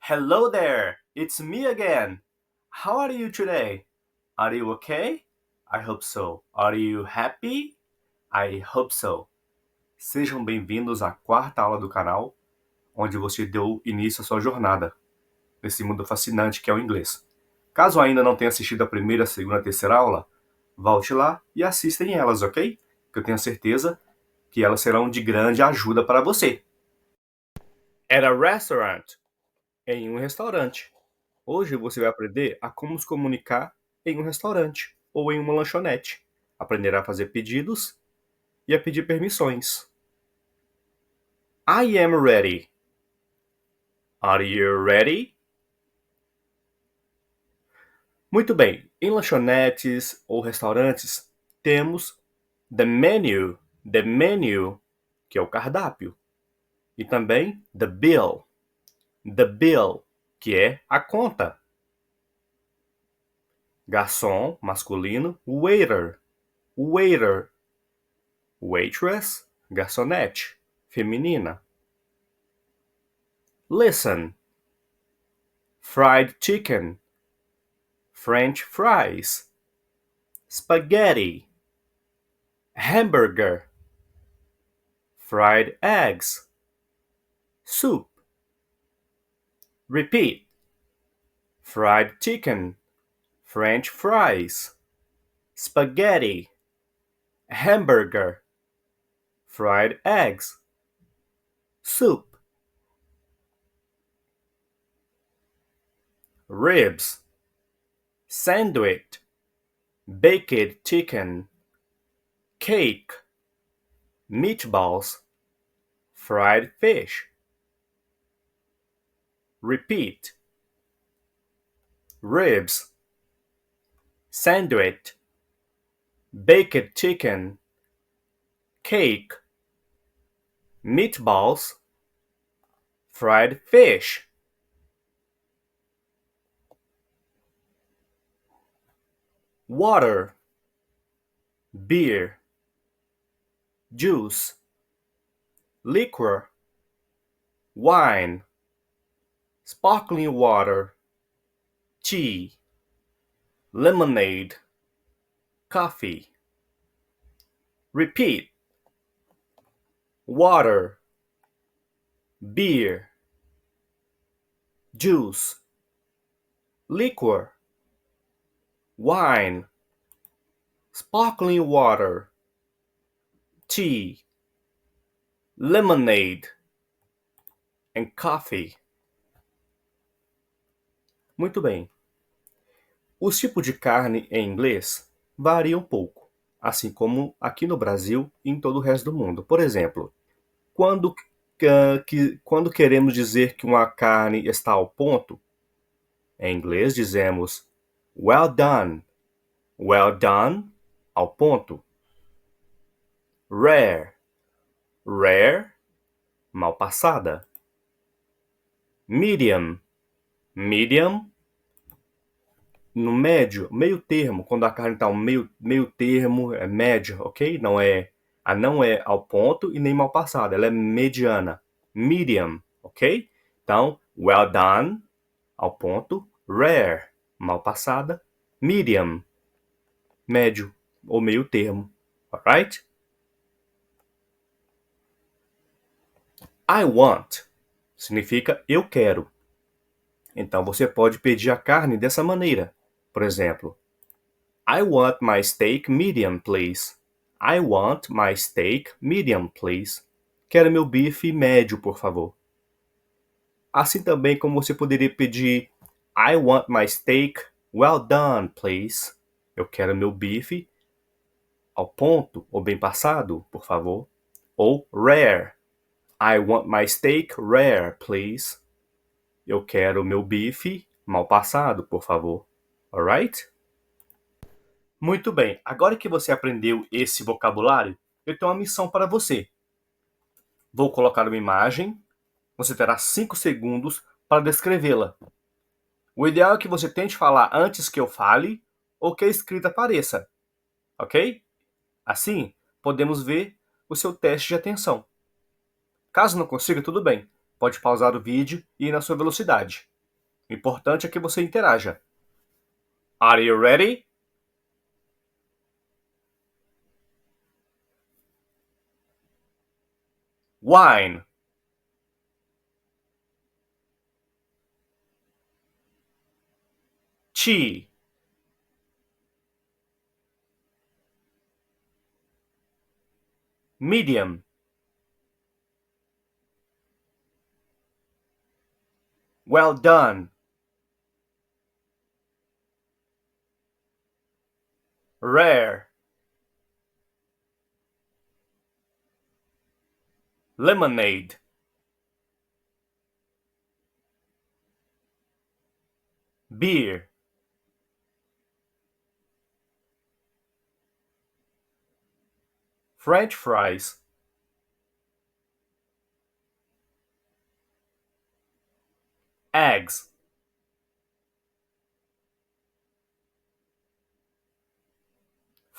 Hello there, it's me again. How are you today? Are you okay? I hope so. Are you happy? I hope so. Sejam bem-vindos à quarta aula do canal, onde você deu início à sua jornada nesse mundo fascinante que é o inglês. Caso ainda não tenha assistido a primeira, segunda e terceira aula, volte lá e assistem elas, ok? Que eu tenho certeza que elas serão de grande ajuda para você. At a restaurant. Em um restaurante. Hoje você vai aprender a como se comunicar em um restaurante ou em uma lanchonete. Aprenderá a fazer pedidos e a pedir permissões. I am ready. Are you ready? Muito bem. Em lanchonetes ou restaurantes, temos the menu, que é o cardápio. E também the bill, que é a conta. Garçom, masculino, waiter, waitress, garçonete, feminina. Listen. Fried chicken, French fries, spaghetti, hamburger, fried eggs, soup. Repeat. Fried chicken, French fries, spaghetti, hamburger, fried eggs, soup. Ribs, sandwich, baked chicken, cake, meatballs, fried fish. Repeat. Ribs, sandwich, baked chicken, cake, meatballs, fried fish. Water, beer, juice, liquor, wine, sparkling water, tea, lemonade, coffee. Repeat. Water, beer, juice, liquor, wine, sparkling water, tea, lemonade, and coffee. Muito bem. Os tipos de carne em inglês variam um pouco, assim como aqui no Brasil e em todo o resto do mundo. Por exemplo, quando queremos dizer que uma carne está ao ponto, em inglês dizemos well done. Well done, ao ponto. Rare, mal passada. Medium, no médio, meio termo, quando a carne está um meio termo, é médio, ok? Não é ao ponto e nem mal passada, ela é mediana. Medium, ok? Então, well done, ao ponto. Rare, mal passada. Medium, médio ou meio termo, alright? I want significa eu quero. Então você pode pedir a carne dessa maneira. Por exemplo, I want my steak medium, please. I want my steak medium, please. Quero meu bife médio, por favor. Assim também como você poderia pedir I want my steak well done, please. Eu quero meu bife ao ponto ou bem passado, por favor. Ou rare. I want my steak rare, please. Eu quero meu bife mal passado, por favor. Alright? Muito bem. Agora que você aprendeu esse vocabulário, eu tenho uma missão para você. Vou colocar uma imagem. Você terá 5 segundos para descrevê-la. O ideal é que você tente falar antes que eu fale ou que a escrita apareça. Ok? Assim, podemos ver o seu teste de atenção. Caso não consiga, tudo bem. Pode pausar o vídeo e ir na sua velocidade. O importante é que você interaja. Are you ready? Wine. Tea. Medium. Well done. Rare. Lemonade. Beer. French fries. Eggs.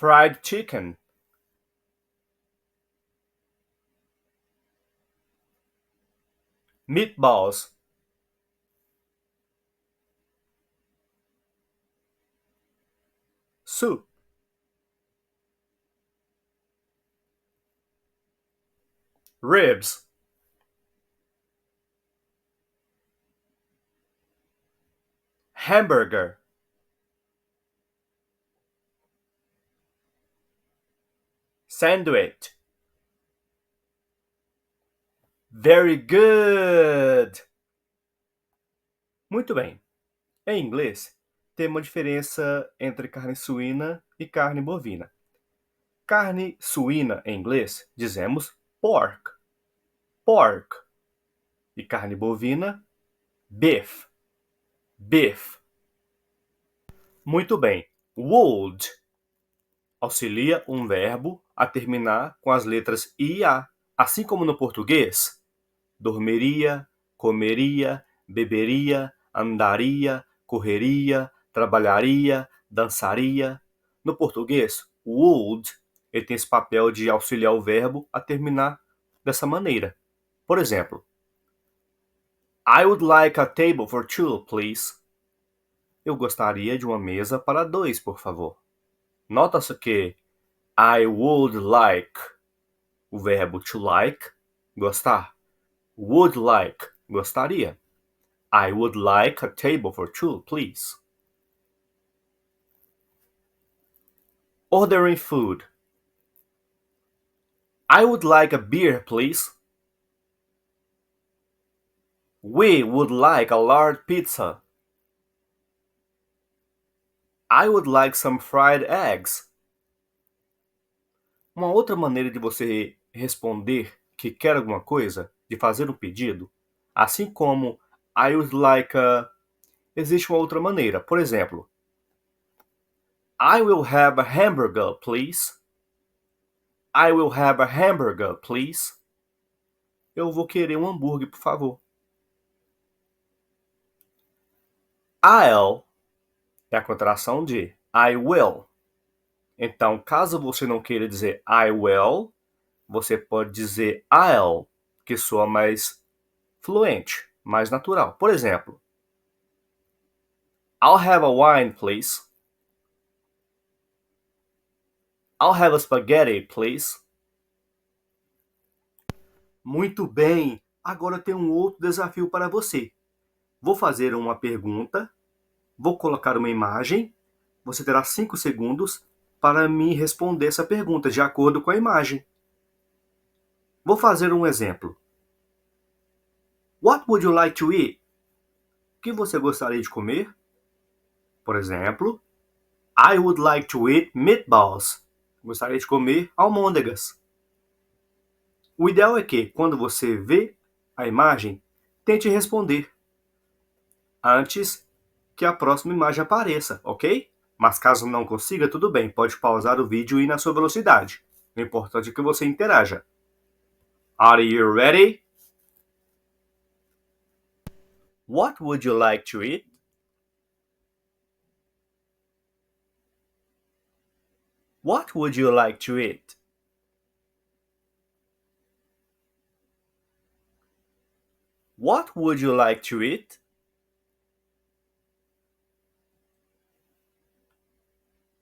Fried chicken. Meatballs. Soup. Ribs. Hamburger. Sandwich. Very good! Muito bem. Em inglês, tem uma diferença entre carne suína e carne bovina. Carne suína, em inglês, dizemos pork. Pork. E carne bovina, beef. Beef. Muito bem. Would auxilia um verbo a terminar com as letras I e A. Assim como no português, dormiria, comeria, beberia, andaria, correria, trabalharia, dançaria. No português, o would ele tem esse papel de auxiliar o verbo a terminar dessa maneira. Por exemplo, I would like a table for two, please. Eu gostaria de uma mesa para dois, por favor. Nota-se que I would like, o verbo to like, gostar. Would like, gostaria. I would like a table for two, please. Ordering food. I would like a beer, please. We would like a large pizza. I would like some fried eggs. Uma outra maneira de você responder que quer alguma coisa, de fazer um pedido, assim como I would like a... Existe uma outra maneira. Por exemplo, I will have a hamburger, please. I will have a hamburger, please. Eu vou querer um hambúrguer, por favor. I'll é a contração de I will. Então, caso você não queira dizer I will, você pode dizer I'll, que soa mais fluente, mais natural. Por exemplo, I'll have a wine, please. I'll have a spaghetti, please. Muito bem! Agora eu tenho um outro desafio para você. Vou fazer uma pergunta, vou colocar uma imagem, você terá 5 segundos para me responder essa pergunta de acordo com a imagem. Vou fazer um exemplo. What would you like to eat? O que você gostaria de comer? Por exemplo, I would like to eat meatballs. Gostaria de comer almôndegas. O ideal é que, quando você vê a imagem, tente responder antes que a próxima imagem apareça, ok? Mas caso não consiga, tudo bem, pode pausar o vídeo e ir na sua velocidade. O importante é que você interaja. Are you ready? What would you like to eat? What would you like to eat? What would you like to eat?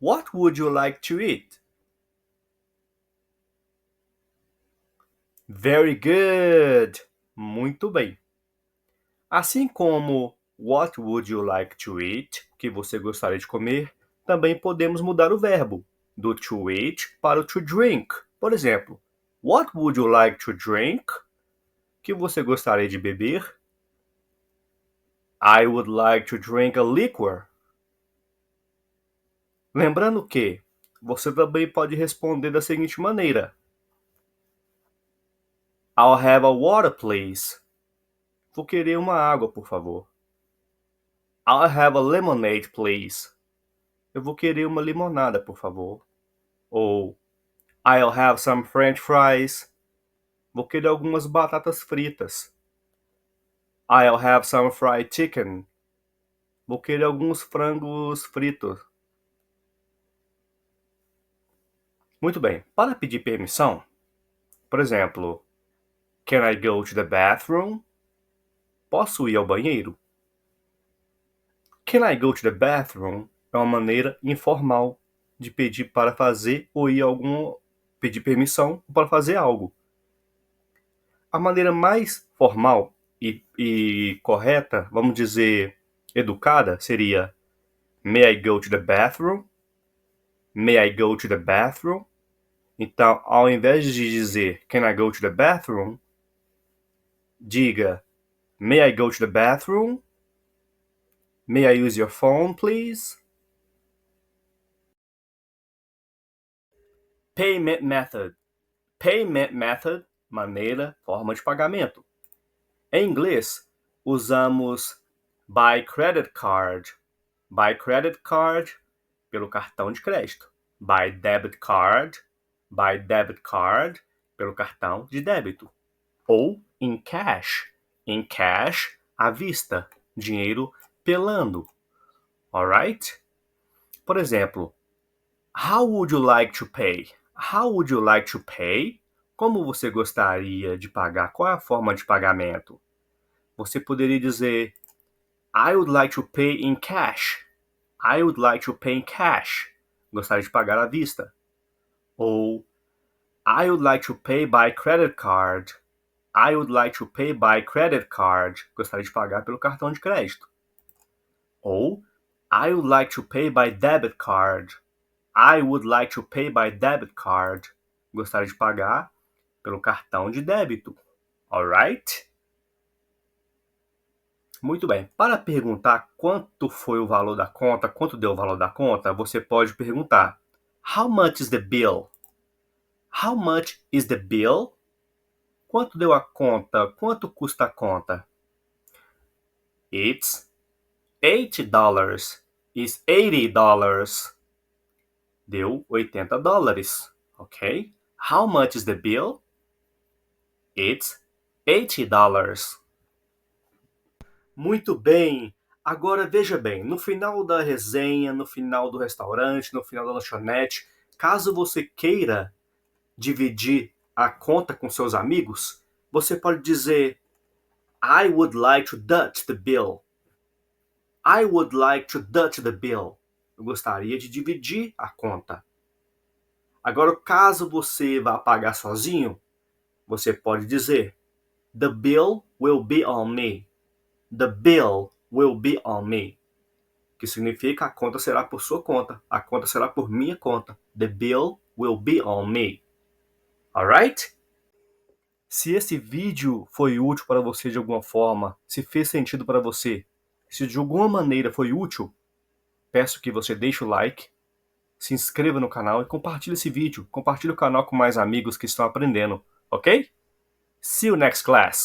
What would you like to eat? Very good! Muito bem. Assim como what would you like to eat, que você gostaria de comer, também podemos mudar o verbo do to eat para o to drink. Por exemplo, what would you like to drink? Que você gostaria de beber? I would like to drink a liquor. Lembrando que você também pode responder da seguinte maneira: I'll have a water, please. Vou querer uma água, por favor. I'll have a lemonade, please. Eu vou querer uma limonada, por favor. Ou I'll have some French fries. Vou querer algumas batatas fritas. I'll have some fried chicken. Vou querer alguns frangos fritos. Muito bem. Para pedir permissão, por exemplo, can I go to the bathroom? Posso ir ao banheiro? Can I go to the bathroom? É uma maneira informal de pedir para fazer ou ir a pedir permissão para fazer algo. A maneira mais formal e correta, vamos dizer, educada, seria May I go to the bathroom? May I go to the bathroom? Então, ao invés de dizer Can I go to the bathroom? Diga May I go to the bathroom? May I use your phone, please? Payment method. Payment method, maneira, forma de pagamento. Em inglês, usamos by credit card. By credit card, pelo cartão de crédito. By debit card, pelo cartão de débito. Ou in cash. In cash, à vista. Dinheiro pelando. Alright? Por exemplo, how would you like to pay? How would you like to pay? Como você gostaria de pagar? Qual é a forma de pagamento? Você poderia dizer I would like to pay in cash. I would like to pay in cash. Gostaria de pagar à vista. Ou I would like to pay by credit card. I would like to pay by credit card. Gostaria de pagar pelo cartão de crédito. Ou I would like to pay by debit card. I would like to pay by debit card. Gostaria de pagar pelo cartão de débito. Alright? Muito bem. Para perguntar quanto foi o valor da conta, quanto deu o valor da conta, você pode perguntar How much is the bill? How much is the bill? Quanto deu a conta? Quanto custa a conta? It's $80. It's $80. Deu $80, ok? How much is the bill? It's $80. Muito bem. Agora veja bem, no final da resenha, no final do restaurante, no final da lanchonete, caso você queira dividir a conta com seus amigos, você pode dizer I would like to Dutch the bill. I would like to Dutch the bill. Eu gostaria de dividir a conta. Agora, caso você vá pagar sozinho, você pode dizer The bill will be on me. The bill will be on me. Que significa a conta será por sua conta. A conta será por minha conta. The bill will be on me. Alright? Se esse vídeo foi útil para você de alguma forma, se fez sentido para você, se de alguma maneira foi útil, peço que você deixe o like, se inscreva no canal e compartilhe esse vídeo. Compartilhe o canal com mais amigos que estão aprendendo, ok? See you next class!